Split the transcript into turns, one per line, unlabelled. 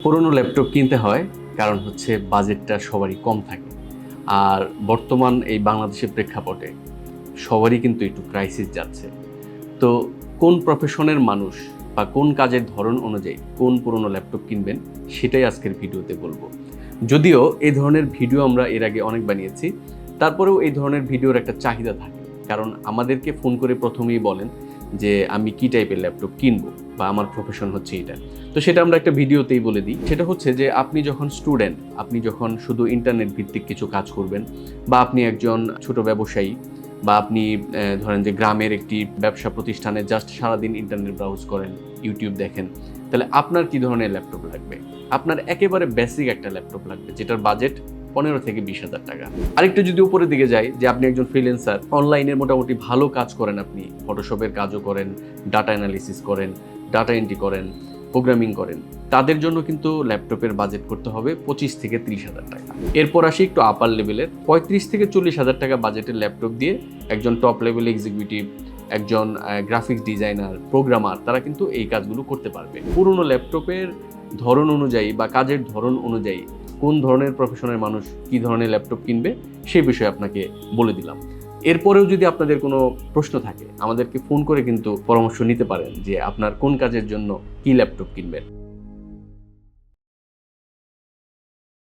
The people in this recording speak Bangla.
পুরনো ল্যাপটপ কিনতে হয় কারণ হচ্ছে বাজেটটা সবারই কম থাকে। আর বর্তমান এই বাংলাদেশের প্রেক্ষাপটে সবারই কিন্তু একটু ক্রাইসিস যাচ্ছে। তো কোন প্রফেশনের মানুষ বা কোন কাজের ধরন অনুযায়ী কোন পুরনো ল্যাপটপ কিনবেন সেটাই আজকের ভিডিওতে বলবো। যদিও এই ধরনের ভিডিও আমরা এর আগে অনেক বানিয়েছি, তারপরেও এই ধরনের ভিডিওর একটা চাহিদা থাকে। কারণ আমাদেরকে ফোন করে প্রথমেই বলেন যে আমি কি টাইপের ল্যাপটপ কিনবো বা আমার প্রফেশন হচ্ছে এটা। তো সেটা আমরা একটা ভিডিওতেই বলে দিই। সেটা হচ্ছে যে আপনি যখন স্টুডেন্ট, আপনি যখন শুধু ইন্টারনেট ভিত্তিক কিছু কাজ করবেন, বা আপনি একজন ছোট ব্যবসায়ী, বা আপনি ধরেন যে গ্রামের একটি ব্যবসা প্রতিষ্ঠানে জাস্ট সারাদিন ইন্টারনেট ব্রাউজ করেন, ইউটিউব দেখেন, তাহলে আপনার কি ধরনের ল্যাপটপ লাগবে? আপনার একেবারে বেসিক একটা ল্যাপটপ লাগবে যেটার বাজেট 15 থেকে 20 হাজার টাকা। আরেকটু যদি উপরের দিকে যাই, যে আপনি একজন ফ্রিল্যান্সার, অনলাইনের মোটামুটি ভালো কাজ করেন, আপনি ফটোশপের কাজও করেন, ডাটা অ্যানালিসিস করেন, ডাটা এন্ট্রি করেন, প্রোগ্রামিং করেন, তাদের জন্য কিন্তু ল্যাপটপের বাজেট করতে হবে 25 থেকে 30 হাজার টাকা। এরপর আসি একটু আপার লেভেলের, 35 থেকে 40 হাজার টাকা বাজেটের ল্যাপটপ দিয়ে একজন টপ লেভেল এক্সিকিউটিভ, একজন গ্রাফিক্স ডিজাইনার, প্রোগ্রামার, তারা কিন্তু এই কাজগুলো করতে পারবে। পুরনো ল্যাপটপের ধরন অনুযায়ী বা কাজের ধরন অনুযায়ী কোন ধরনের প্রফেশনের মানুষ কী ধরনের ল্যাপটপ কিনবে সেই বিষয়ে আপনাকে বলে দিলাম। এরপরেও যদি আপনাদের কোনো প্রশ্ন থাকে, আমাদেরকে ফোন করে কিন্তু পরামর্শ নিতে পারেন যে আপনার কোন কাজের জন্য কী ল্যাপটপ কিনবেন।